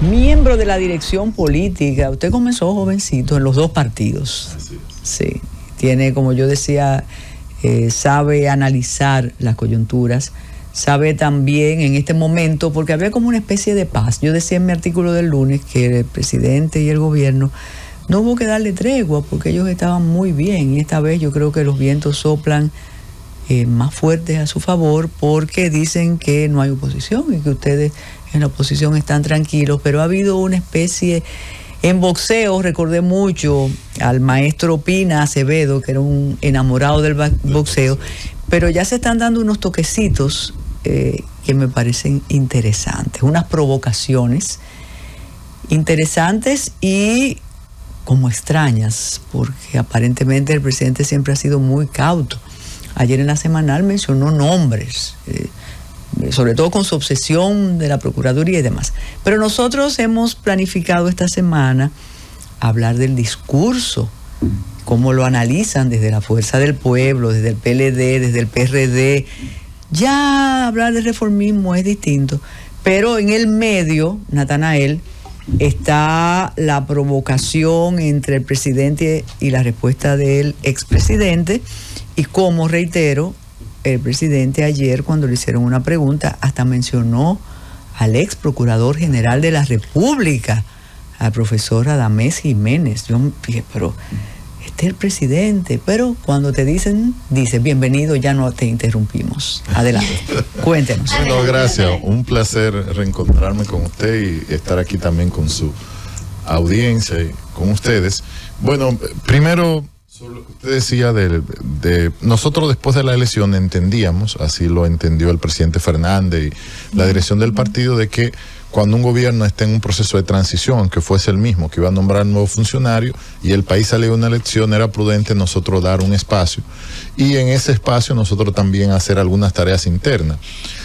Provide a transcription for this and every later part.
miembro de la dirección política. Usted comenzó jovencito en los dos partidos. Sí, tiene, como yo decía, sabe analizar las coyunturas, sabe también en este momento, porque había como una especie de paz. Yo decía en mi artículo del lunes que el presidente y el gobierno no hubo que darle tregua porque ellos estaban muy bien, y esta vez yo creo que los vientos soplan más fuertes a su favor, porque dicen que no hay oposición y que ustedes en la oposición están tranquilos, pero ha habido una especie. En boxeo recordé mucho al maestro Pina Acevedo, que era un enamorado del boxeo, pero ya se están dando unos toquecitos que me parecen interesantes, unas provocaciones interesantes y como extrañas, porque aparentemente el presidente siempre ha sido muy cauto. Ayer en la semanal mencionó nombres, sobre todo con su obsesión de la Procuraduría y demás. Pero nosotros hemos planificado esta semana hablar del discurso, cómo lo analizan desde la Fuerza del Pueblo, desde el PLD, desde el PRD. Ya hablar de reformismo es distinto, pero en el medio, Natanael, está la provocación entre el presidente y la respuesta del expresidente, y como reitero, el presidente ayer, cuando le hicieron una pregunta, hasta mencionó al ex procurador general de la República, al profesor Adamés Jiménez. Yo dije, pero este es el presidente. Pero cuando te dicen, dice, bienvenido, ya no te interrumpimos. Adelante, cuéntenos. Bueno, gracias. Un placer reencontrarme con usted y estar aquí también con su audiencia y con ustedes. Bueno, primero, sobre lo que usted decía de nosotros después de la elección entendíamos, así lo entendió el presidente Fernández y la dirección del partido, de que cuando un gobierno está en un proceso de transición, que fuese el mismo, que iba a nombrar nuevos funcionarios y el país salía de una elección, era prudente nosotros dar un espacio y en ese espacio nosotros también hacer algunas tareas internas.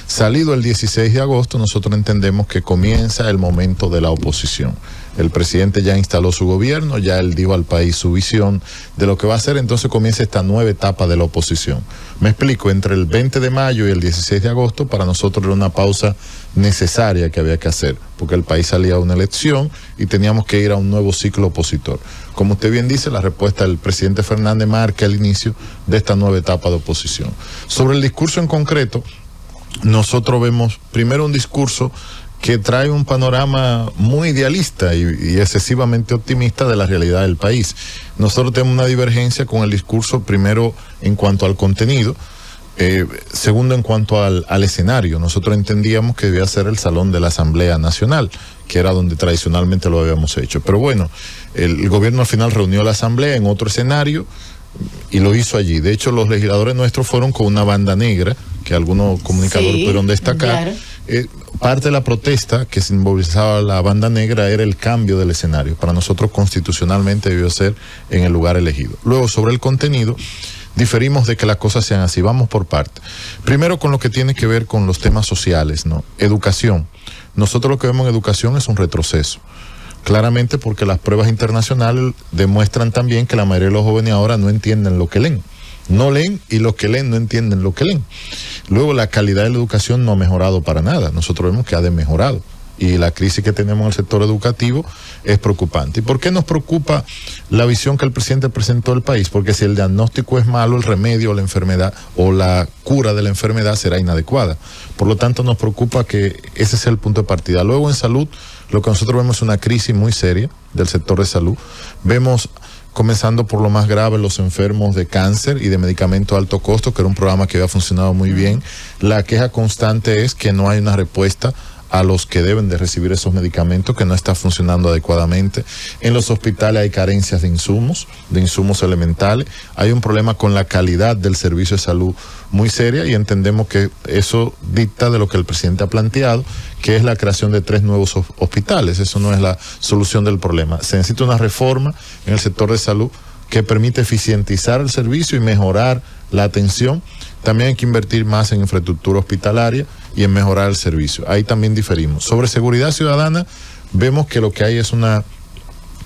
Salido el 16 de agosto, nosotros entendemos que comienza el momento de la oposición. El presidente ya instaló su gobierno, ya él dio al país su visión de lo que va a hacer, entonces comienza esta nueva etapa de la oposición. Me explico, entre el 20 de mayo y el 16 de agosto, para nosotros era una pausa necesaria que había que hacer, porque el país salía a una elección y teníamos que ir a un nuevo ciclo opositor. Como usted bien dice, la respuesta del presidente Fernández marca el inicio de esta nueva etapa de oposición. Sobre el discurso en concreto, nosotros vemos primero un discurso que trae un panorama muy idealista y excesivamente optimista de la realidad del país. Nosotros tenemos una divergencia con el discurso, primero en cuanto al contenido, segundo en cuanto al escenario. Nosotros entendíamos que debía ser el Salón de la Asamblea Nacional, que era donde tradicionalmente lo habíamos hecho. Pero bueno, el gobierno al final reunió la Asamblea en otro escenario y lo hizo allí. De hecho, los legisladores nuestros fueron con una banda negra, que algunos comunicadores pudieron destacar. Claro. Parte de la protesta que simbolizaba la banda negra era el cambio del escenario. Para nosotros constitucionalmente debió ser en el lugar elegido. Luego, sobre el contenido, diferimos de que las cosas sean así. Vamos por parte. Primero, con lo que tiene que ver con los temas sociales, ¿no? Educación. Nosotros lo que vemos en educación es un retroceso. Claramente porque las pruebas internacionales demuestran también que la mayoría de los jóvenes ahora no entienden lo que leen. No leen, y los que leen no entienden lo que leen. Luego, la calidad de la educación no ha mejorado para nada. Nosotros vemos que ha desmejorado. Y la crisis que tenemos en el sector educativo es preocupante. ¿Y por qué nos preocupa la visión que el presidente presentó al país? Porque si el diagnóstico es malo, el remedio o la enfermedad o la cura de la enfermedad será inadecuada. Por lo tanto, nos preocupa que ese sea el punto de partida. Luego, en salud, lo que nosotros vemos es una crisis muy seria del sector de salud. Vemos, comenzando por lo más grave, los enfermos de cáncer y de medicamentos de alto costo, que era un programa que había funcionado muy bien. La queja constante es que no hay una respuesta a los que deben de recibir esos medicamentos, que no está funcionando adecuadamente. En los hospitales hay carencias de insumos elementales. Hay un problema con la calidad del servicio de salud muy seria y entendemos que eso dicta de lo que el presidente ha planteado, que es la creación de 3 nuevos hospitales. Eso no es la solución del problema. Se necesita una reforma en el sector de salud que permite eficientizar el servicio y mejorar la atención. También hay que invertir más en infraestructura hospitalaria y en mejorar el servicio. Ahí también diferimos. Sobre seguridad ciudadana, vemos que lo que hay es una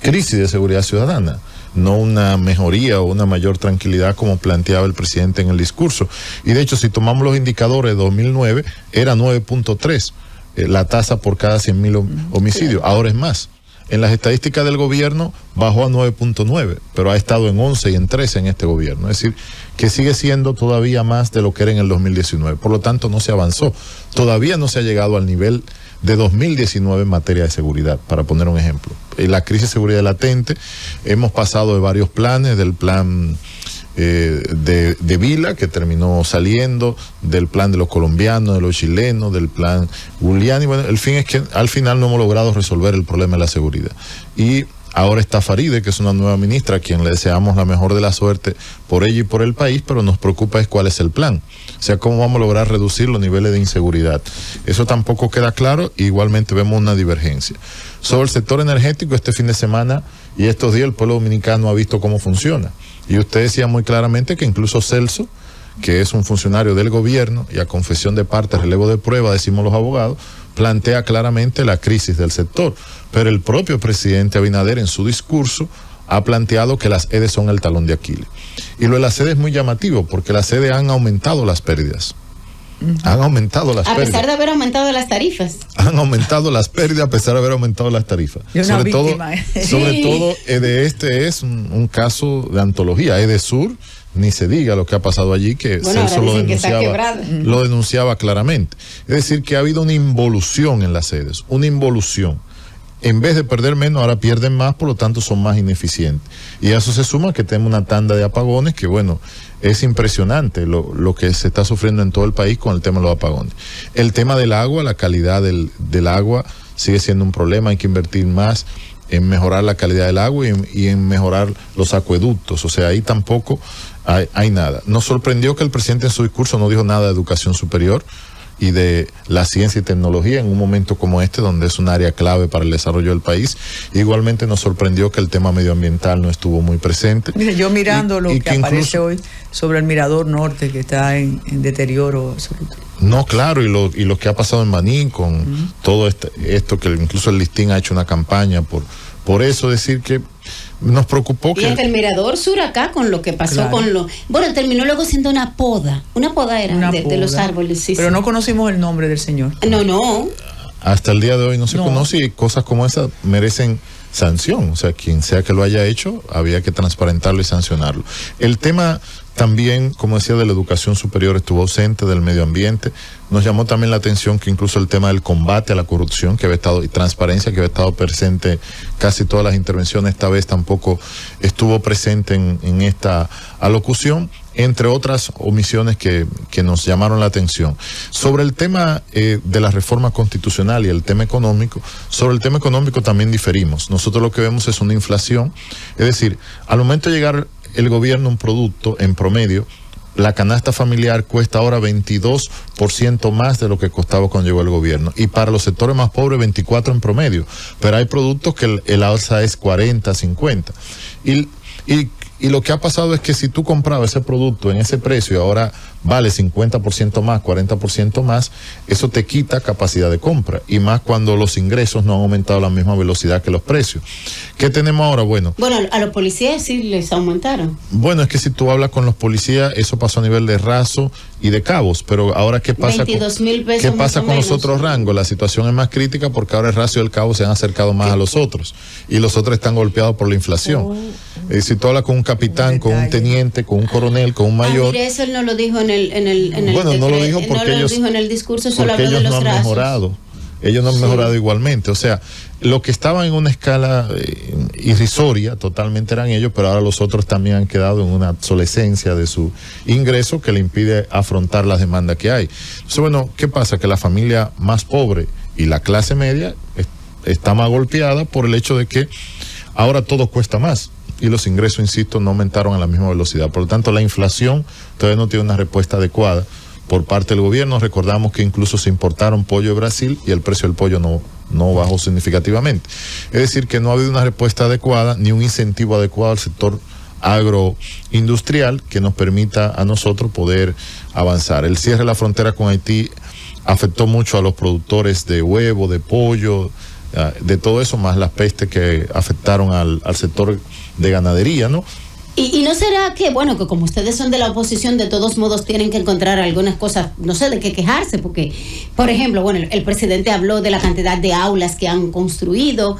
crisis de seguridad ciudadana, no una mejoría o una mayor tranquilidad como planteaba el presidente en el discurso. Y de hecho, si tomamos los indicadores de 2009, era 9.3. la tasa por cada 100.000 homicidios. Ahora es más. En las estadísticas del gobierno bajó a 9.9, pero ha estado en 11 y en 13 en este gobierno. Es decir, que sigue siendo todavía más de lo que era en el 2019. Por lo tanto, no se avanzó. Todavía no se ha llegado al nivel de 2019 en materia de seguridad, para poner un ejemplo. La crisis de seguridad latente, hemos pasado de varios planes, del plan de Vila, que terminó saliendo, del plan de los colombianos, de los chilenos, del plan Giuliani. Bueno, el fin es que al final no hemos logrado resolver el problema de la seguridad. Y ahora está Faride, que es una nueva ministra, a quien le deseamos la mejor de la suerte por ella y por el país, pero nos preocupa es cuál es el plan. O sea, cómo vamos a lograr reducir los niveles de inseguridad. Eso tampoco queda claro, igualmente vemos una divergencia. Sobre el sector energético, este fin de semana y estos días el pueblo dominicano ha visto cómo funciona. Y usted decía muy claramente que incluso Celso, que es un funcionario del gobierno y a confesión de parte, relevo de prueba, decimos los abogados, plantea claramente la crisis del sector. Pero el propio presidente Abinader en su discurso ha planteado que las EDE son el talón de Aquiles. Y lo de las EDE es muy llamativo porque las EDE han aumentado las pérdidas. Han aumentado las pérdidas. A pesar de haber aumentado las tarifas. Han aumentado las pérdidas a pesar de haber aumentado las tarifas. Sobre todo, este es un caso de antología. EDESUR, ni se diga lo que ha pasado allí, que Celso lo denunciaba claramente. Es decir, que ha habido una involución en las sedes, una involución. En vez de perder menos, ahora pierden más, por lo tanto son más ineficientes. Y a eso se suma que tenemos una tanda de apagones que, bueno, es impresionante lo que se está sufriendo en todo el país con el tema de los apagones. El tema del agua, la calidad del agua sigue siendo un problema, hay que invertir más en mejorar la calidad del agua y en mejorar los acueductos, o sea, ahí tampoco hay nada. Nos sorprendió que el presidente en su discurso no dijo nada de educación superior y de la ciencia y tecnología en un momento como este, donde es un área clave para el desarrollo del país. Igualmente nos sorprendió que el tema medioambiental no estuvo muy presente. Mire, yo mirando lo que aparece hoy sobre el Mirador Norte, que está en deterioro absoluto. No, claro, y lo que ha pasado en Manín con todo esto que incluso el Listín ha hecho una campaña por eso, decir que nos preocupó que... Y el Mirador Sur acá con lo que pasó con lo... Bueno, terminó luego siendo una poda era de los árboles. Sí, pero no conocimos el nombre del señor. No. Hasta el día de hoy no se conoce y cosas como esas merecen sanción. O sea, quien sea que lo haya hecho, había que transparentarlo y sancionarlo. El tema también, como decía, de la educación superior estuvo ausente, del medio ambiente. Nos llamó también la atención que incluso el tema del combate a la corrupción que había estado, y transparencia, que había estado presente casi todas las intervenciones, esta vez tampoco estuvo presente en esta alocución, entre otras omisiones que nos llamaron la atención. Sobre el tema de la reforma constitucional y el tema económico, sobre el tema económico también diferimos. Nosotros lo que vemos es una inflación, es decir, al momento de llegar el gobierno un producto en promedio, la canasta familiar cuesta ahora 22% más de lo que costaba cuando llegó el gobierno. Y para los sectores más pobres, 24% en promedio. Pero hay productos que el alza es 40, 50. Y lo que ha pasado es que si tú comprabas ese producto en ese precio y ahora vale 50% más, 40% más, eso te quita capacidad de compra. Y más cuando los ingresos no han aumentado a la misma velocidad que los precios. ¿Qué tenemos ahora? Bueno, a los policías sí les aumentaron. Bueno, es que si tú hablas con los policías, eso pasó a nivel de Raso y de Cabos. Pero ahora, ¿qué pasa, ¿qué pasa con los otros rangos? La situación es más crítica porque ahora el Raso y el Cabo se han acercado más a los otros. Y los otros están golpeados por la inflación. Si tú hablas con un capitán, con un teniente, con un coronel, con un mayor... mire, eso él no lo dijo en el bueno, no lo dijo porque ellos, dijo en el discurso, solo habló ellos de los no han mejorado. Ellos no han mejorado igualmente. O sea, lo que estaban en una escala irrisoria totalmente eran ellos, pero ahora los otros también han quedado en una obsolescencia de su ingreso que le impide afrontar las demandas que hay. Entonces, bueno, ¿qué pasa? Que la familia más pobre y la clase media está más golpeada por el hecho de que ahora todo cuesta más. Y los ingresos, insisto, no aumentaron a la misma velocidad. Por lo tanto, la inflación todavía no tiene una respuesta adecuada por parte del gobierno. Recordamos que incluso se importaron pollo de Brasil y el precio del pollo no bajó significativamente. Es decir, que no ha habido una respuesta adecuada ni un incentivo adecuado al sector agroindustrial que nos permita a nosotros poder avanzar. El cierre de la frontera con Haití afectó mucho a los productores de huevo, de pollo, de todo eso, más las pestes que afectaron al sector de ganadería, ¿no? Y no será que, bueno, que como ustedes son de la oposición, de todos modos tienen que encontrar algunas cosas, no sé, de qué quejarse, porque, por ejemplo, bueno, el presidente habló de la cantidad de aulas que han construido,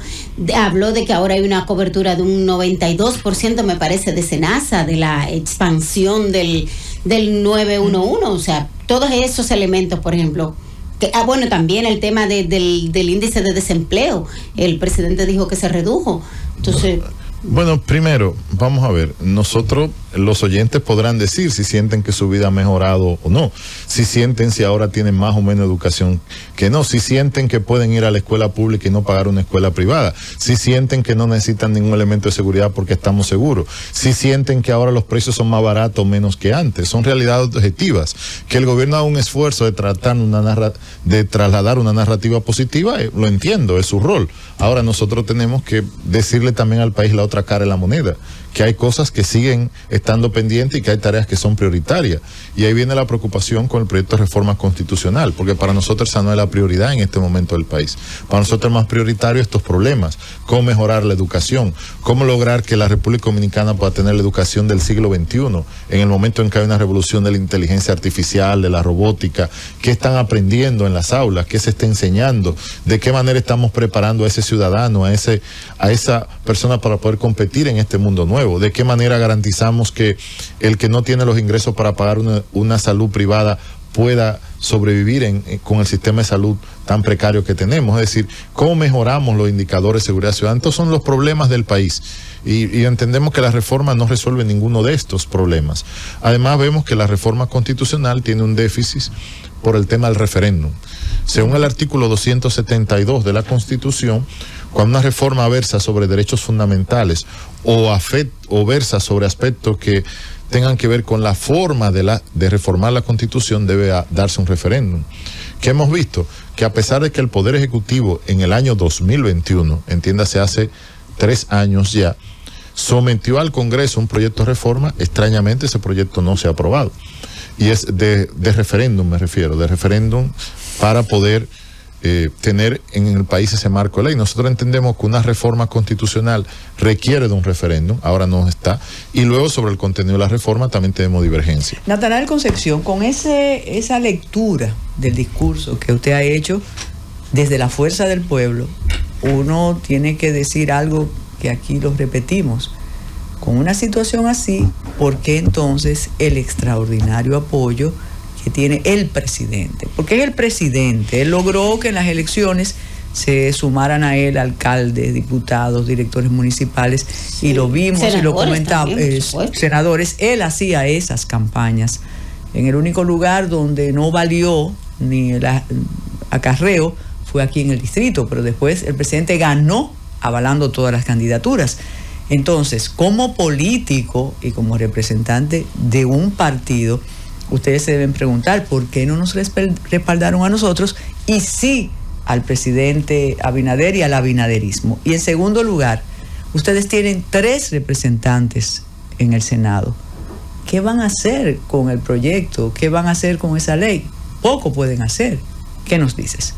habló de que ahora hay una cobertura de un 92%, me parece, de SENASA, de la expansión del 911, o sea, todos esos elementos, por ejemplo. Bueno, también el tema del índice de desempleo, el presidente dijo que se redujo, entonces... Bueno, primero, vamos a ver, nosotros, los oyentes podrán decir si sienten que su vida ha mejorado o no, si sienten si ahora tienen más o menos educación que no, si sienten que pueden ir a la escuela pública y no pagar una escuela privada, si sienten que no necesitan ningún elemento de seguridad porque estamos seguros, si sienten que ahora los precios son más baratos o menos que antes, son realidades objetivas, que el gobierno haga un esfuerzo de trasladar una narrativa positiva, lo entiendo, es su rol. Ahora nosotros tenemos que decirle también al país la otra cara de la moneda, que hay cosas que siguen estando pendientes y que hay tareas que son prioritarias. Y ahí viene la preocupación con el proyecto de reforma constitucional, porque para nosotros esa no es la prioridad en este momento del país. Para nosotros es más prioritario estos problemas, cómo mejorar la educación, cómo lograr que la República Dominicana pueda tener la educación del siglo XXI, en el momento en que hay una revolución de la inteligencia artificial, de la robótica, qué están aprendiendo en las aulas, qué se está enseñando, de qué manera estamos preparando a ese ciudadano, a esa persona para poder competir en este mundo nuevo. ¿De qué manera garantizamos que el que no tiene los ingresos para pagar una salud privada pueda sobrevivir con el sistema de salud tan precario que tenemos? Es decir, ¿cómo mejoramos los indicadores de seguridad ciudadana? Estos son los problemas del país y entendemos que la reforma no resuelve ninguno de estos problemas. Además, vemos que la reforma constitucional tiene un déficit por el tema del referéndum. Según el artículo 272 de la Constitución, cuando una reforma versa sobre derechos fundamentales o versa sobre aspectos que tengan que ver con la forma de reformar la Constitución, debe darse un referéndum. ¿Qué hemos visto? Que a pesar de que el Poder Ejecutivo en el año 2021, entiéndase hace 3 años ya, sometió al Congreso un proyecto de reforma, extrañamente ese proyecto no se ha aprobado. Y es de referéndum, me refiero, de referéndum para poder tener en el país ese marco de ley. Nosotros entendemos que una reforma constitucional requiere de un referéndum, ahora no está, y luego sobre el contenido de la reforma también tenemos divergencia. Natanael Concepción, con esa lectura del discurso que usted ha hecho desde la fuerza del pueblo, uno tiene que decir algo que aquí lo repetimos. Con una situación así, ¿por qué entonces el extraordinario apoyo que tiene el presidente? Porque es el presidente, él logró que en las elecciones se sumaran a él alcaldes, diputados, directores municipales, sí, y lo vimos y lo comentamos, senadores, él hacía esas campañas. En el único lugar donde no valió ni el acarreo fue aquí en el distrito, pero después el presidente ganó avalando todas las candidaturas. Entonces, como político y como representante de un partido, ustedes se deben preguntar por qué no nos respaldaron a nosotros y sí al presidente Abinader y al abinaderismo. Y en segundo lugar, ustedes tienen 3 representantes en el Senado. ¿Qué van a hacer con el proyecto? ¿Qué van a hacer con esa ley? Poco pueden hacer. ¿Qué nos dices?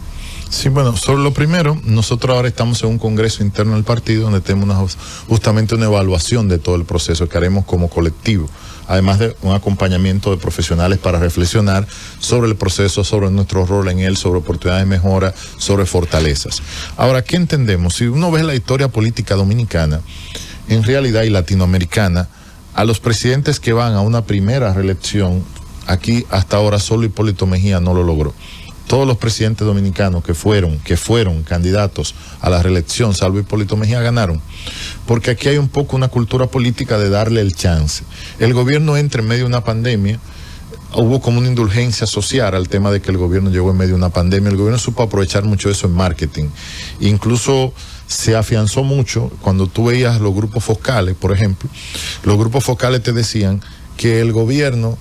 Sí, bueno, sobre lo primero, nosotros ahora estamos en un congreso interno del partido donde tenemos justamente una evaluación de todo el proceso que haremos como colectivo, además de un acompañamiento de profesionales para reflexionar sobre el proceso, sobre nuestro rol en él, sobre oportunidades de mejora, sobre fortalezas. Ahora, ¿qué entendemos? Si uno ve la historia política dominicana, en realidad y latinoamericana, a los presidentes que van a una primera reelección, aquí hasta ahora solo Hipólito Mejía no lo logró. Todos los presidentes dominicanos que fueron candidatos a la reelección, salvo Hipólito Mejía, ganaron. Porque aquí hay un poco una cultura política de darle el chance. El gobierno entra en medio de una pandemia, hubo como una indulgencia social al tema de que el gobierno llegó en medio de una pandemia. El gobierno supo aprovechar mucho eso en marketing. Incluso se afianzó mucho cuando tú veías los grupos focales, por ejemplo. Los grupos focales te decían que el gobierno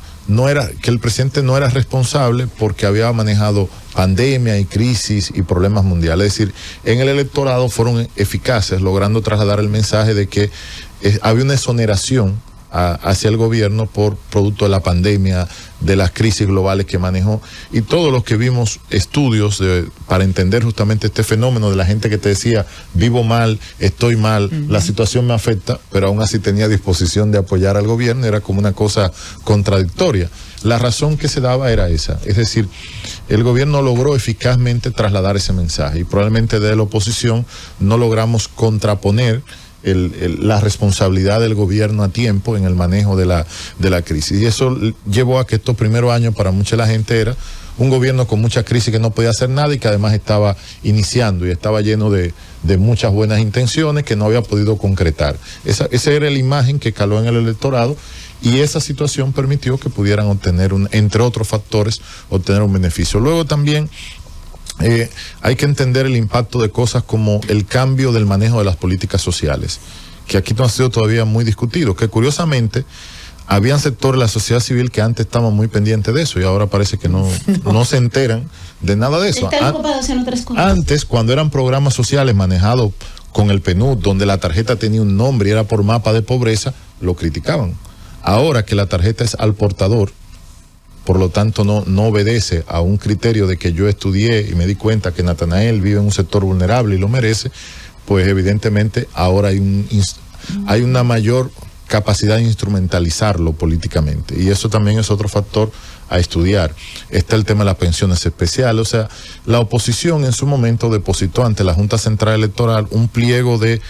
que el presidente no era responsable porque había manejado pandemia y crisis y problemas mundiales. Es decir, en el electorado fueron eficaces, logrando trasladar el mensaje de que había una exoneración hacia el gobierno por producto de la pandemia, de las crisis globales que manejó, y todos los que vimos estudios para entender justamente este fenómeno de la gente que te decía, vivo mal, estoy mal, la situación me afecta, pero aún así tenía disposición de apoyar al gobierno, era como una cosa contradictoria. La razón que se daba era esa, es decir, el gobierno logró eficazmente trasladar ese mensaje, y probablemente desde la oposición no logramos contraponer la responsabilidad del gobierno a tiempo en el manejo de la crisis. Y eso llevó a que estos primeros años para mucha la gente era un gobierno con mucha crisis que no podía hacer nada y que además estaba iniciando y estaba lleno de muchas buenas intenciones que no había podido concretar. Esa era la imagen que caló en el electorado, y esa situación permitió que pudieran obtener, entre otros factores, obtener un beneficio. Luego también hay que entender el impacto de cosas como el cambio del manejo de las políticas sociales, que aquí no ha sido todavía muy discutido, que curiosamente habían sectores de la sociedad civil que antes estaban muy pendientes de eso y ahora parece que no se enteran de nada de eso. Están ocupados en otras cosas. Antes, cuando eran programas sociales manejados con el PNUD, donde la tarjeta tenía un nombre y era por mapa de pobreza, lo criticaban. Ahora que la tarjeta es al portador, por lo tanto no obedece a un criterio de que yo estudié y me di cuenta que Natanael vive en un sector vulnerable y lo merece, pues evidentemente ahora hay una mayor capacidad de instrumentalizarlo políticamente, y eso también es otro factor a estudiar. Está el tema de las pensiones especiales. O sea, la oposición en su momento depositó ante la Junta Central Electoral un pliego de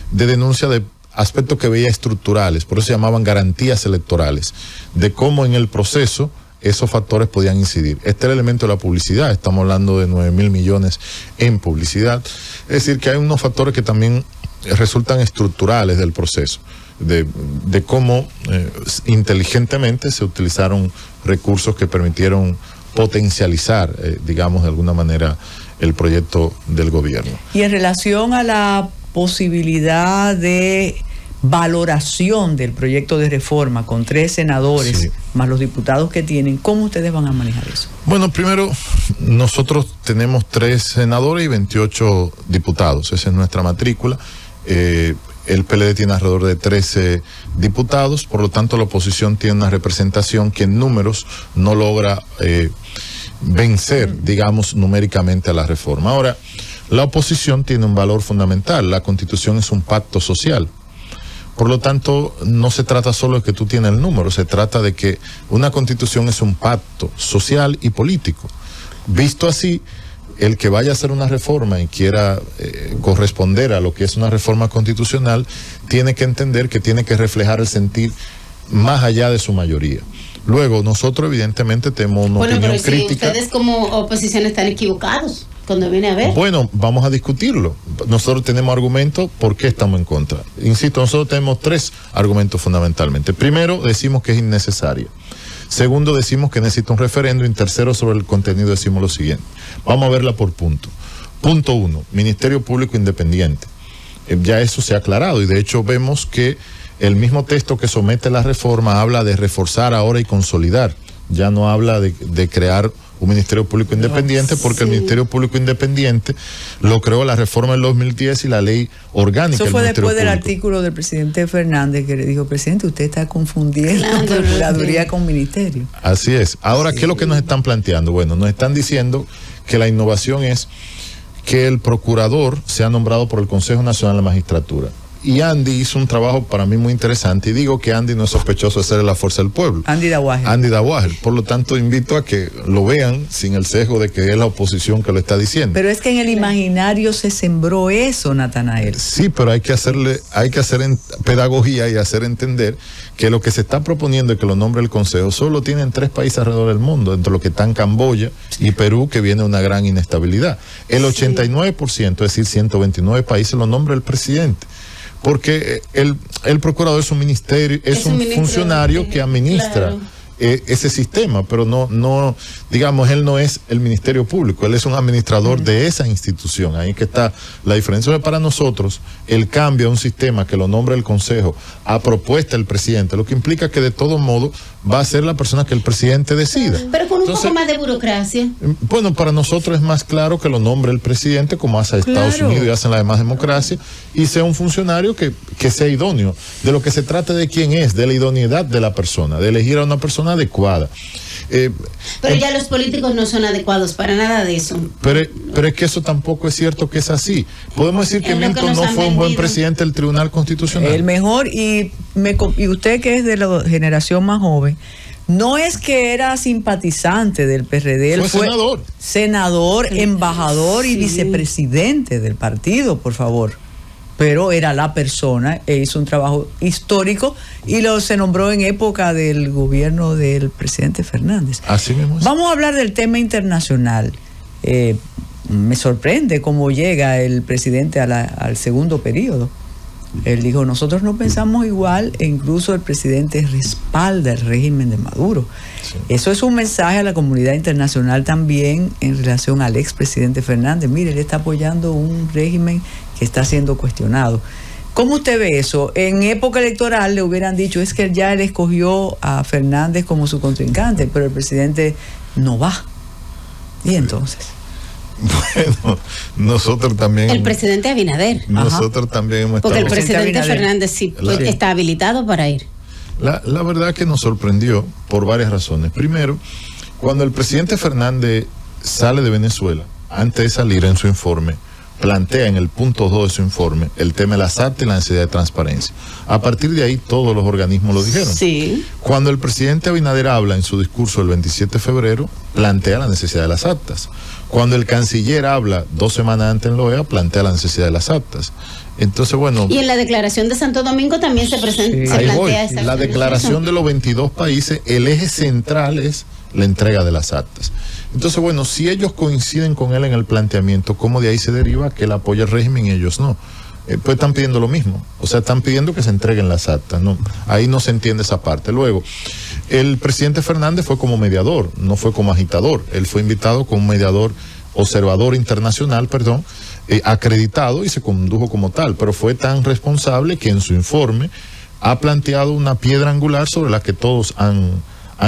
denuncia de aspectos que veía estructurales, por eso se llamaban garantías electorales, de cómo en el proceso esos factores podían incidir. Este es el elemento de la publicidad, estamos hablando de 9.000 millones en publicidad, es decir que hay unos factores que también resultan estructurales del proceso, de cómo inteligentemente se utilizaron recursos que permitieron potencializar, digamos de alguna manera, el proyecto del gobierno. Y en relación a la posibilidad de valoración del proyecto de reforma con 3 senadores, sí, más los diputados que tienen, ¿cómo ustedes van a manejar eso? Bueno, primero, nosotros tenemos 3 senadores y 28 diputados, esa es nuestra matrícula. El PLD tiene alrededor de 13 diputados, por lo tanto la oposición tiene una representación que en números no logra vencer, digamos, numéricamente a la reforma. Ahora, la oposición tiene un valor fundamental, la Constitución es un pacto social. Por lo tanto, no se trata solo de que tú tienes el número, se trata de que una Constitución es un pacto social y político. Visto así, el que vaya a hacer una reforma y quiera corresponder a lo que es una reforma constitucional, tiene que entender que tiene que reflejar el sentir más allá de su mayoría. Luego, nosotros evidentemente tenemos una opinión crítica. Bueno, pero si ustedes como oposición están equivocados cuando viene a ver. Bueno, vamos a discutirlo. Nosotros tenemos argumentos por qué estamos en contra. Insisto, nosotros tenemos 3 argumentos fundamentalmente. Primero, decimos que es innecesaria. Segundo, decimos que necesita un referendo. Y tercero, sobre el contenido decimos lo siguiente. Vamos a verla por punto. Punto 1, Ministerio Público Independiente. Ya eso se ha aclarado y de hecho vemos que el mismo texto que somete la reforma habla de reforzar ahora y consolidar. Ya no habla de crear un Ministerio Público Independiente, porque sí, el Ministerio Público Independiente lo creó la reforma del 2010 y la ley orgánica. Eso fue después del artículo del presidente Fernández que le dijo, presidente, usted está confundiendo Procuraduría con Ministerio. Así es. Ahora, sí, ¿qué es lo que nos están planteando? Bueno, nos están diciendo que la innovación es que el procurador sea nombrado por el Consejo Nacional de la Magistratura. Y Andy hizo un trabajo para mí muy interesante, y digo que Andy no es sospechoso de ser de la Fuerza del Pueblo. Andy Dawager. Andy Dawager. Por lo tanto, invito a que lo vean sin el sesgo de que es la oposición que lo está diciendo. Pero es que en el imaginario se sembró eso, Natanael. Sí, pero hay que hacer pedagogía y hacer entender que lo que se está proponiendo, que lo nombre el Consejo, solo tienen 3 países alrededor del mundo, entre los que están Camboya y Perú, que viene una gran inestabilidad. El 89%, es decir, 129 países, lo nombra el presidente. Porque el procurador es un ministerio, es un funcionario que administra, claro, ese sistema, pero no, digamos, él no es el Ministerio Público, él es un administrador de esa institución. Ahí que está la diferencia. Para nosotros, el cambio a un sistema que lo nombra el Consejo a propuesta del presidente, lo que implica que de todo modo va a ser la persona que el presidente decida. Pero con un poco más de burocracia. Bueno, para nosotros es más claro que lo nombre el presidente, como hace Estados Unidos y hacen las demás democracias, y sea un funcionario que sea idóneo. De lo que se trata de quién es, de la idoneidad de la persona, de elegir a una persona adecuada. Pero ya los políticos no son adecuados para nada de eso. Pero es que eso tampoco es cierto que es así. Podemos decir que Milton no fue un buen presidente del Tribunal Constitucional. El mejor, y usted que es de la generación más joven, no es que era simpatizante del PRD, él fue senador, embajador y vicepresidente del partido, por favor. Pero era la persona e hizo un trabajo histórico y se nombró en época del gobierno del presidente Fernández. Así mismo es. Vamos a hablar del tema internacional. Me sorprende cómo llega el presidente al segundo periodo. Él dijo, nosotros no pensamos igual, e incluso el presidente respalda el régimen de Maduro. Sí. Eso es un mensaje a la comunidad internacional también en relación al expresidente Fernández. Mire, él está apoyando un régimen que está siendo cuestionado. ¿Cómo usted ve eso? En época electoral le hubieran dicho, es que ya él escogió a Fernández como su contrincante, pero el presidente no va. ¿Y entonces? Bueno, nosotros también... El presidente Abinader. Nosotros también hemos estado... Porque el presidente Fernández sí está habilitado para ir. La verdad que nos sorprendió por varias razones. Primero, cuando el presidente Fernández sale de Venezuela, antes de salir en su informe, plantea en el punto 2 de su informe el tema de las actas y la necesidad de transparencia. A partir de ahí todos los organismos lo dijeron. Sí. Cuando el presidente Abinader habla en su discurso del 27 de febrero, plantea la necesidad de las actas. Cuando el canciller habla 2 semanas antes en la OEA, plantea la necesidad de las actas. Entonces, bueno... Y en la declaración de Santo Domingo también se plantea esa... La declaración de los 22 países, el eje central es la entrega de las actas. Entonces, bueno, si ellos coinciden con él en el planteamiento, ¿cómo de ahí se deriva que él apoya el régimen y ellos no? Pues están pidiendo lo mismo. O sea, están pidiendo que se entreguen las actas, ¿no? Ahí no se entiende esa parte. Luego, el presidente Fernández fue como mediador, no fue como agitador. Él fue invitado como mediador, observador internacional, acreditado, y se condujo como tal. Pero fue tan responsable que en su informe ha planteado una piedra angular sobre la que todos han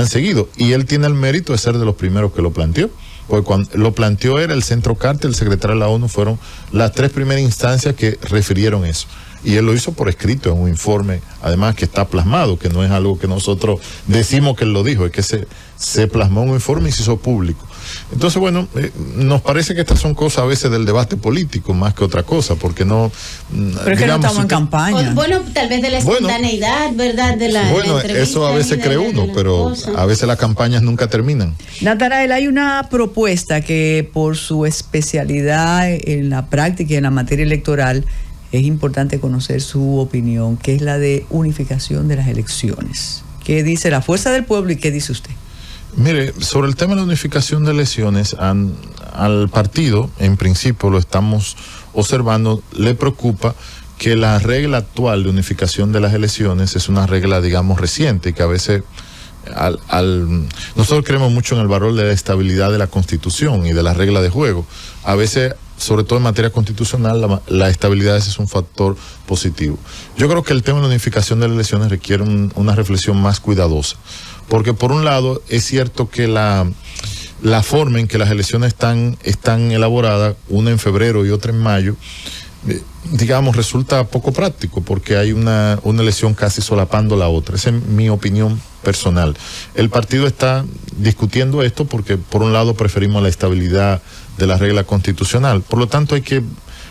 seguido, y él tiene el mérito de ser de los primeros que lo planteó, porque cuando lo planteó era el Centro Carter, el secretario de la ONU, fueron las 3 primeras instancias que refirieron eso, y él lo hizo por escrito en un informe, además que está plasmado, que no es algo que nosotros decimos que él lo dijo, es que se plasmó en un informe y se hizo público. Entonces, bueno, nos parece que estas son cosas a veces del debate político más que otra cosa, porque no... Pero es que no estamos en campaña. Bueno, tal vez de la espontaneidad, ¿verdad? Bueno, eso a veces cree uno, pero a veces las campañas nunca terminan. Natarael, hay una propuesta que por su especialidad en la práctica y en la materia electoral, es importante conocer su opinión, que es la de unificación de las elecciones. ¿Qué dice la Fuerza del Pueblo y qué dice usted? Mire, sobre el tema de la unificación de elecciones, al partido, en principio lo estamos observando, le preocupa que la regla actual de unificación de las elecciones es una regla, digamos, reciente, que a veces nosotros creemos mucho en el valor de la estabilidad de la Constitución y de la regla de juego. A veces, sobre todo en materia constitucional, la estabilidad es un factor positivo. Yo creo que el tema de la unificación de las elecciones requiere una reflexión más cuidadosa. Porque por un lado es cierto que la forma en que las elecciones están elaboradas, una en febrero y otra en mayo, digamos, resulta poco práctico porque hay una elección casi solapando la otra. Esa es mi opinión personal. El partido está discutiendo esto porque por un lado preferimos la estabilidad de la regla constitucional. Por lo tanto hay que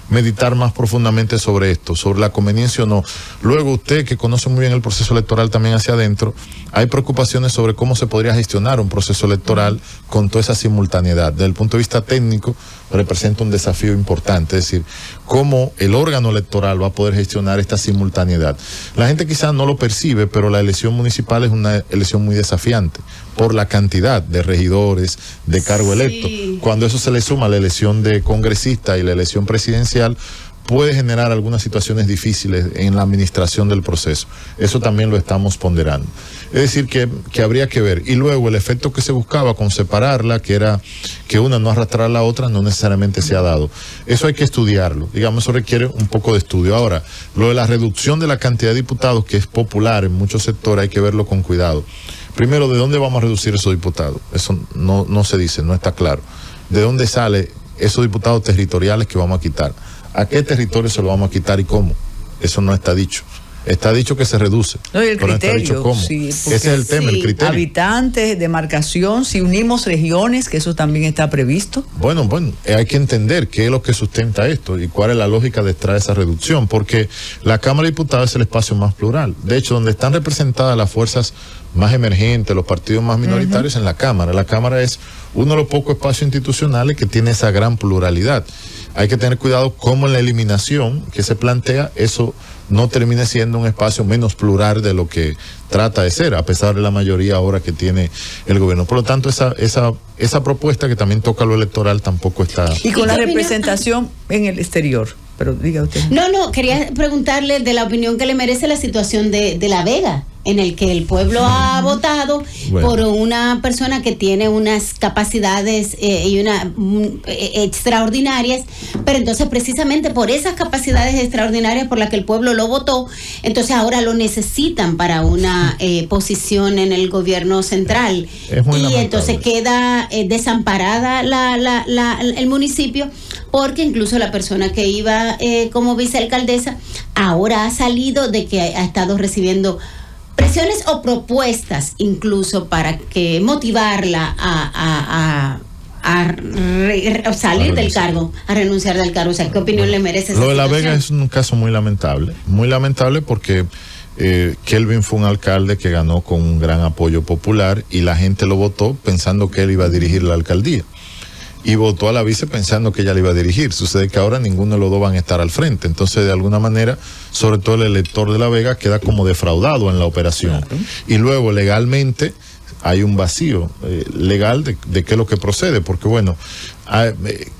meditar más profundamente sobre esto, sobre la conveniencia o no. Luego usted, que conoce muy bien el proceso electoral también hacia adentro, hay preocupaciones sobre cómo se podría gestionar un proceso electoral con toda esa simultaneidad. Desde el punto de vista técnico, representa un desafío importante, es decir, cómo el órgano electoral va a poder gestionar esta simultaneidad. La gente quizás no lo percibe, pero la elección municipal es una elección muy desafiante por la cantidad de regidores, de cargo electo. Cuando eso se le suma a la elección de congresistas y la elección presidencial, puede generar algunas situaciones difíciles en la administración del proceso. Eso también lo estamos ponderando. Es decir, que habría que ver. Y luego el efecto que se buscaba con separarla, que era que una no arrastrara a la otra, no necesariamente se ha dado. Eso hay que estudiarlo. Digamos, eso requiere un poco de estudio. Ahora, lo de la reducción de la cantidad de diputados, que es popular en muchos sectores, hay que verlo con cuidado. Primero, ¿de dónde vamos a reducir esos diputados? Eso no se dice, no está claro. ¿De dónde sale esos diputados territoriales que vamos a quitar? ¿A qué territorio se lo vamos a quitar y cómo? Eso no está dicho. Está dicho que se reduce. No, y el pero criterio, no está dicho cómo. Sí, ese es el tema, el criterio. Habitantes, demarcación, si unimos regiones, que eso también está previsto. Bueno, hay que entender qué es lo que sustenta esto y cuál es la lógica detrás de esa reducción, porque la Cámara de Diputados es el espacio más plural. De hecho, donde están representadas las fuerzas más emergentes, los partidos más minoritarios en la Cámara. La Cámara es uno de los pocos espacios institucionales que tiene esa gran pluralidad. Hay que tener cuidado cómo en la eliminación que se plantea eso no termine siendo un espacio menos plural de lo que trata de ser, a pesar de la mayoría ahora que tiene el gobierno. Por lo tanto, esa propuesta que también toca lo electoral tampoco está... Y con la representación en el exterior. Pero diga usted. No, quería preguntarle de la opinión que le merece la situación de La Vega, en el que el pueblo ha votado por una persona que tiene unas capacidades extraordinarias, pero entonces precisamente por esas capacidades extraordinarias por las que el pueblo lo votó, entonces ahora lo necesitan para una posición en el gobierno central. Y entonces queda desamparada el municipio, porque incluso la persona que iba como vicealcaldesa ahora ha salido de que ha estado recibiendo presiones o propuestas incluso para que motivarla a salir del cargo, a renunciar del cargo. O sea, ¿qué opinión le merece esa Lo de La situación? Vega es un caso muy lamentable porque Kelvin fue un alcalde que ganó con un gran apoyo popular y la gente lo votó pensando que él iba a dirigir la alcaldía. Y votó a la vice pensando que ella le iba a dirigir. Sucede que ahora ninguno de los dos van a estar al frente. Entonces, de alguna manera, sobre todo el elector de La Vega queda como defraudado en la operación. Claro. Y luego, legalmente, hay un vacío legal de qué es lo que procede. Porque, bueno,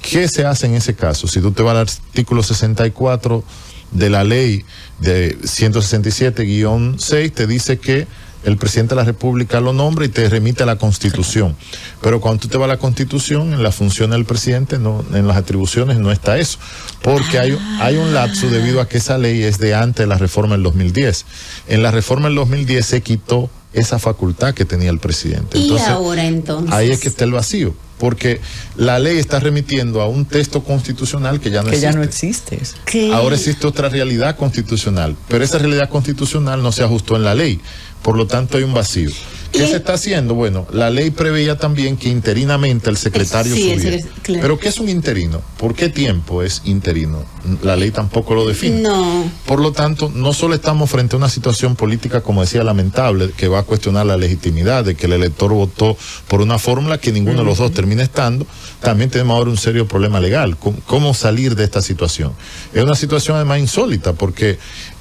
¿qué se hace en ese caso? Si tú te vas al artículo 64 de la ley de 167-6, te dice que el presidente de la República lo nombra y te remite a la Constitución. Pero cuando tú te vas a la Constitución, en la función del presidente, en las atribuciones no está eso. Porque hay un lapso debido a que esa ley es de antes de la reforma del 2010. En la reforma del 2010 se quitó esa facultad que tenía el presidente. Entonces, ¿y ahora entonces? Ahí es que está el vacío. Porque la ley está remitiendo a un texto constitucional que ya no existe. Que ya no existe. ¿Qué? Ahora existe otra realidad constitucional, pero esa realidad constitucional no se ajustó en la ley. Por lo tanto, hay un vacío. ¿Qué se está haciendo? Bueno, la ley preveía también que interinamente el secretario subiera. Claro. Pero ¿qué es un interino? ¿Por qué tiempo es interino? La ley tampoco lo define. No. Por lo tanto, no solo estamos frente a una situación política, como decía, lamentable, que va a cuestionar la legitimidad de que el elector votó por una fórmula que ninguno de los dos termina estando, también tenemos ahora un serio problema legal. ¿Cómo salir de esta situación? Es una situación además insólita, porque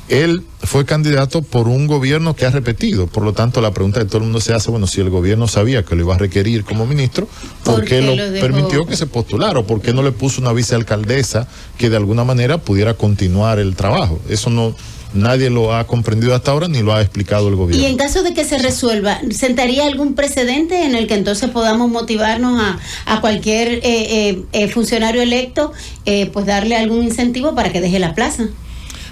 él fue candidato por un gobierno que ha repetido. Por lo tanto, la pregunta que todo el mundo se hace, bueno, si el gobierno sabía que lo iba a requerir como ministro, ¿por qué lo permitió que se postulara? ¿O por qué no le puso una vicealcaldesa que de alguna manera pudiera continuar el trabajo? Eso nadie lo ha comprendido hasta ahora ni lo ha explicado el gobierno. Y en caso de que se resuelva, ¿sentaría algún precedente en el que entonces podamos motivarnos a cualquier funcionario electo, pues darle algún incentivo para que deje la plaza?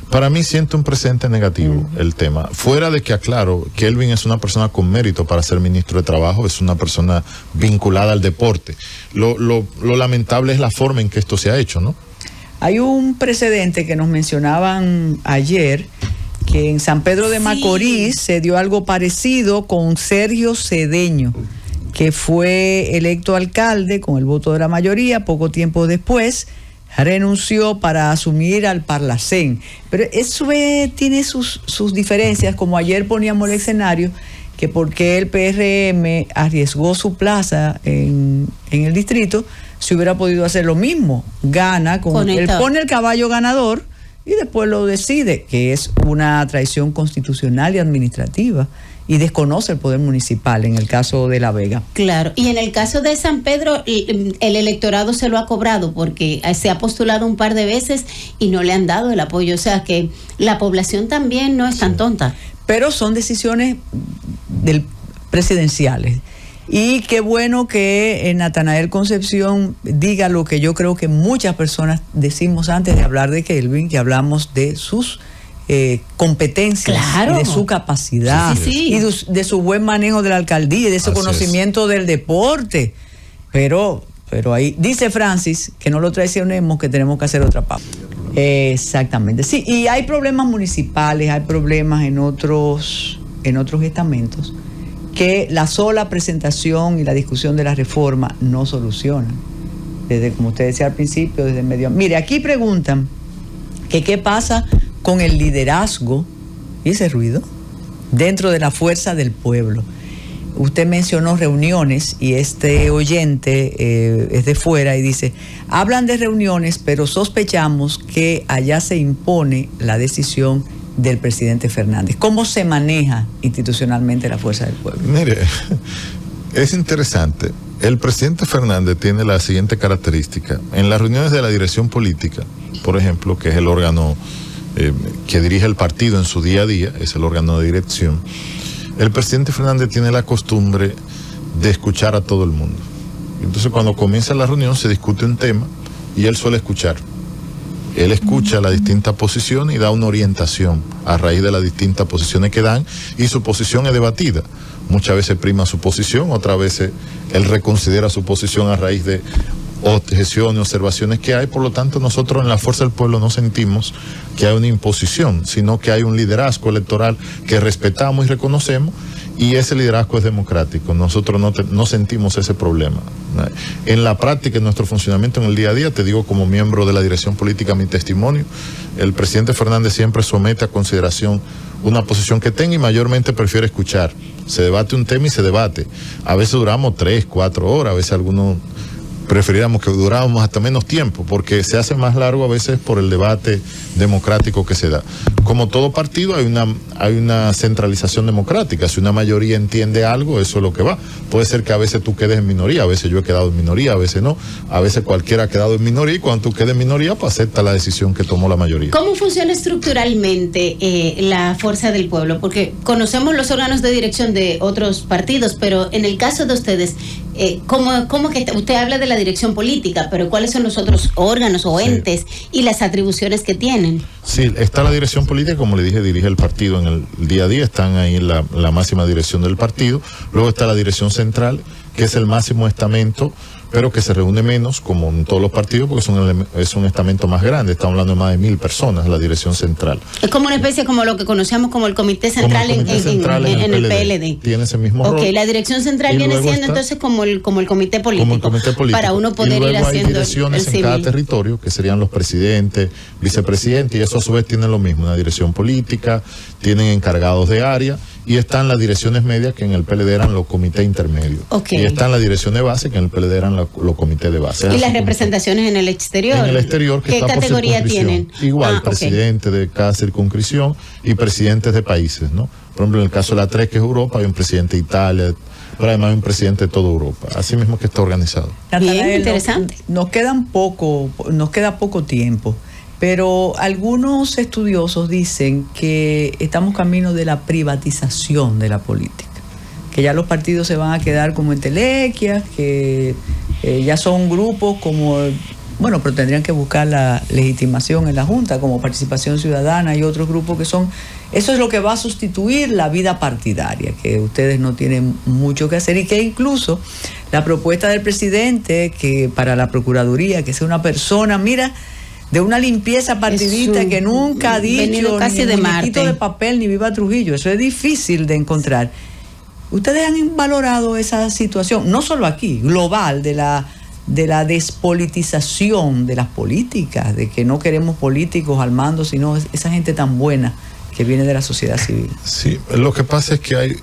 Para mí siento un presente negativo el tema. Fuera de que, aclaro, Kelvin es una persona con mérito para ser ministro de Trabajo, es una persona vinculada al deporte. Lo lamentable es la forma en que esto se ha hecho, ¿no? Hay un precedente que nos mencionaban ayer, que en San Pedro de Macorís se dio algo parecido con Sergio Cedeño, que fue electo alcalde con el voto de la mayoría. Poco tiempo después renunció para asumir al Parlacén. Pero eso tiene sus diferencias, como ayer poníamos el escenario, que porque el PRM arriesgó su plaza en el distrito, si hubiera podido hacer lo mismo. Gana, él pone el caballo ganador y después lo decide, que es una traición constitucional y administrativa, y desconoce el poder municipal en el caso de La Vega. Claro, y en el caso de San Pedro, el electorado se lo ha cobrado porque se ha postulado un par de veces y no le han dado el apoyo. O sea que la población también no es tan tonta. Pero son decisiones presidenciales. Y qué bueno que Natanael Concepción diga lo que yo creo que muchas personas decimos antes de hablar de Kelvin, que hablamos de sus competencias, claro, y de su capacidad, y de su buen manejo de la alcaldía y de su conocimiento del deporte. Pero ahí dice Francis que no lo traicionemos, que tenemos que hacer otra pausa. Exactamente, sí, y hay problemas municipales, hay problemas en otros estamentos que la sola presentación y la discusión de la reforma no solucionan. Desde, como usted decía al principio, desde el medio. Mire, aquí preguntan que qué pasa con el liderazgo y ese ruido dentro de la fuerza del pueblo. Usted mencionó reuniones y este oyente es de fuera y dice, hablan de reuniones, pero sospechamos que allá se impone la decisión del presidente Fernández. ¿Cómo se maneja institucionalmente la fuerza del pueblo? Mire, es interesante. El presidente Fernández tiene la siguiente característica. En las reuniones de la dirección política, por ejemplo, que es el órgano que dirige el partido en su día a día, es el órgano de dirección, el presidente Fernández tiene la costumbre de escuchar a todo el mundo. Entonces, cuando comienza la reunión se discute un tema y él suele escuchar. Él escucha las distintas posiciones y da una orientación a raíz de las distintas posiciones que dan, y su posición es debatida. Muchas veces prima su posición, otras veces él reconsidera su posición a raíz de objeciones, observaciones que hay. Por lo tanto, nosotros en la Fuerza del Pueblo no sentimos que hay una imposición, sino que hay un liderazgo electoral que respetamos y reconocemos, y ese liderazgo es democrático. Nosotros no sentimos ese problema. En la práctica, en nuestro funcionamiento en el día a día, te digo como miembro de la dirección política mi testimonio, el presidente Fernández siempre somete a consideración una posición que tenga y mayormente prefiere escuchar. Se debate un tema y se debate. A veces duramos 3, 4 horas, a veces algunos preferiríamos que duráramos hasta menos tiempo, porque se hace más largo a veces por el debate democrático que se da. Como todo partido hay una centralización democrática. Si una mayoría entiende algo, eso es lo que va. Puede ser que a veces tú quedes en minoría, a veces yo he quedado en minoría, a veces no, a veces cualquiera ha quedado en minoría, y cuando tú quedes en minoría, pues acepta la decisión que tomó la mayoría. ¿Cómo funciona estructuralmente la Fuerza del Pueblo? Porque conocemos los órganos de dirección de otros partidos, pero en el caso de ustedes, ¿cómo que usted habla de la dirección política, pero cuáles son los otros órganos o entes y las atribuciones que tienen? Sí, está la dirección política, como le dije, dirige el partido en el día a día, están ahí en la máxima dirección del partido. Luego está la dirección central, que es el máximo estamento, pero que se reúne menos, como en todos los partidos, porque es un estamento más grande. Estamos hablando de más de 1,000 personas, la dirección central. Es como una especie como lo que conocíamos como el comité central, en el PLD. Tiene ese mismo rol. Ok, la dirección central viene siendo entonces como el comité político. Como el comité político. Para uno poder ir haciendo hay direcciones en cada territorio, que serían los presidentes, vicepresidentes, y eso a su vez tienen lo mismo, una dirección política, tienen encargados de área, y están las direcciones medias, que en el PLD eran los comités intermedios. Okay. Y están las direcciones de base, que en el PLD eran los comités de base. ¿Y las representaciones en el exterior? En el exterior, que ¿qué está categoría por tienen? Igual, presidente de cada circunscripción y presidentes de países, ¿no? Por ejemplo, en el caso de la 3, que es Europa, hay un presidente de Italia, pero además hay un presidente de toda Europa. Así mismo que está organizado. Bien, interesante. Nos queda poco tiempo. Pero algunos estudiosos dicen que estamos camino de la privatización de la política, que ya los partidos se van a quedar como entelequias, que ya son grupos como, bueno, pero tendrían que buscar la legitimación en la Junta, como Participación Ciudadana y otros grupos que son, eso es lo que va a sustituir la vida partidaria, que ustedes no tienen mucho que hacer, y que incluso la propuesta del presidente, que para la Procuraduría, que sea una persona, mira, de una limpieza partidista que nunca ha dicho casi ni de muñequito de papel ni viva Trujillo. Eso es difícil de encontrar. Ustedes han valorado esa situación, no solo aquí, global, de la despolitización de las políticas, de que no queremos políticos al mando, sino esa gente tan buena que viene de la sociedad civil. Sí, lo que pasa es que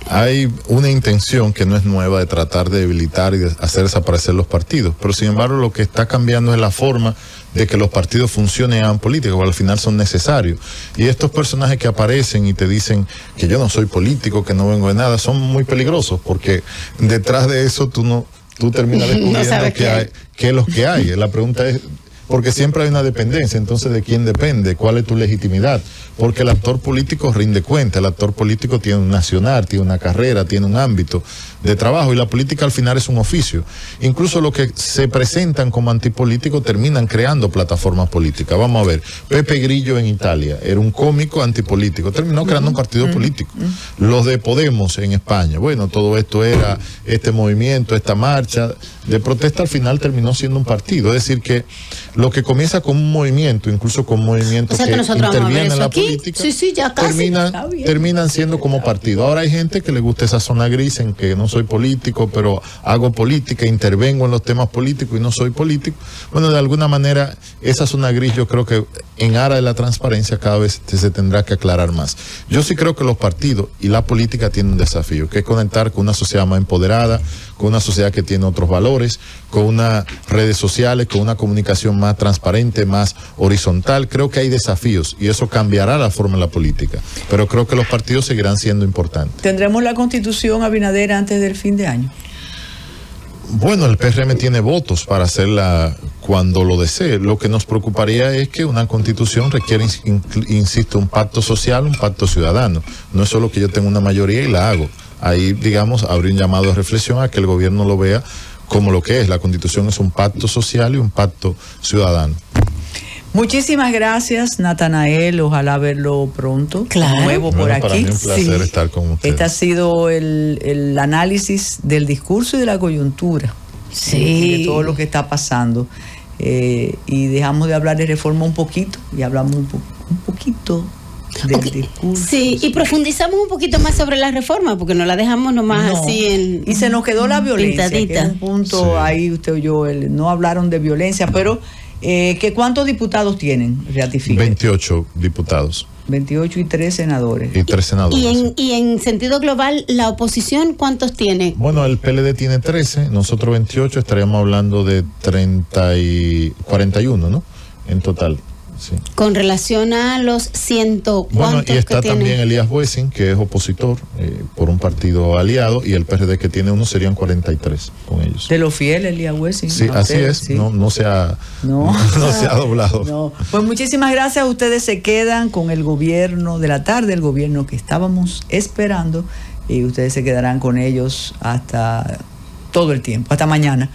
hay una intención que no es nueva de tratar de debilitar y de hacer desaparecer los partidos, pero sin embargo lo que está cambiando es la forma de que los partidos funcionen y hagan política, porque al final son necesarios. Y estos personajes que aparecen y te dicen que yo no soy político, que no vengo de nada, son muy peligrosos, porque detrás de eso tú terminas descubriendo qué es lo que hay. La pregunta es, porque siempre hay una dependencia. Entonces, ¿de quién depende? ¿Cuál es tu legitimidad? Porque el actor político rinde cuenta, el actor político tiene un nacional, tiene una carrera, tiene un ámbito de trabajo, y la política al final es un oficio. Incluso los que se presentan como antipolíticos terminan creando plataformas políticas. Vamos a ver, Pepe Grillo en Italia era un cómico antipolítico, terminó creando un partido político. Los de Podemos en España, bueno, todo esto era este movimiento, esta marcha de protesta, al final terminó siendo un partido. Es decir, que lo que comienza con un movimiento, incluso con movimientos que intervienen en la política, ya casi terminan siendo como partido. Ahora hay gente que le gusta esa zona gris en que no soy político, pero hago política, intervengo en los temas políticos y no soy político. Bueno, de alguna manera esa zona gris, yo creo que en aras de la transparencia cada vez se tendrá que aclarar más. Yo sí creo que los partidos y la política tienen un desafío, que es conectar con una sociedad más empoderada, con una sociedad que tiene otros valores, con unas redes sociales, con una comunicación más transparente, más horizontal. Creo que hay desafíos y eso cambiará la forma de la política, pero creo que los partidos seguirán siendo importantes. ¿Tendremos la constitución, Abinader, antes del fin de año? Bueno, el PRM tiene votos para hacerla cuando lo desee. Lo que nos preocuparía es que una constitución requiere, insisto, un pacto social, un pacto ciudadano. No es solo que yo tenga una mayoría y la hago. Ahí, digamos, habría un llamado de reflexión a que el gobierno lo vea como lo que es. La constitución es un pacto social y un pacto ciudadano. Muchísimas gracias, Natanael. Ojalá verlo pronto. Claro. De nuevo por aquí. Para mí un placer estar con ustedes. Este ha sido el análisis del discurso y de la coyuntura. Sí. De todo lo que está pasando. Y dejamos de hablar de reforma un poquito y hablamos un poquito del discurso. Sí, y profundizamos un poquito más sobre la reforma, porque no la dejamos nomás así en... Y se nos quedó la violencia, que es un punto, sí. Ahí usted oyó, no hablaron de violencia, pero ¿cuántos diputados tienen? Ratifiquen. 28 diputados. 28 y 3 senadores. Y 3 senadores. Y en sentido global, ¿la oposición cuántos tiene? Bueno, el PLD tiene 13, nosotros 28, estaríamos hablando de 41, ¿no? En total. Sí. Con relación a los 100, bueno, y está que también Elías Boesing, que es opositor por un partido aliado, y el PRD que tiene uno serían 43 con ellos. De los fieles, Elías Boesing. Sí, así es, sí. No se ha doblado. No. Pues muchísimas gracias. Ustedes se quedan con el gobierno de la tarde, el gobierno que estábamos esperando, y ustedes se quedarán con ellos hasta todo el tiempo, hasta mañana.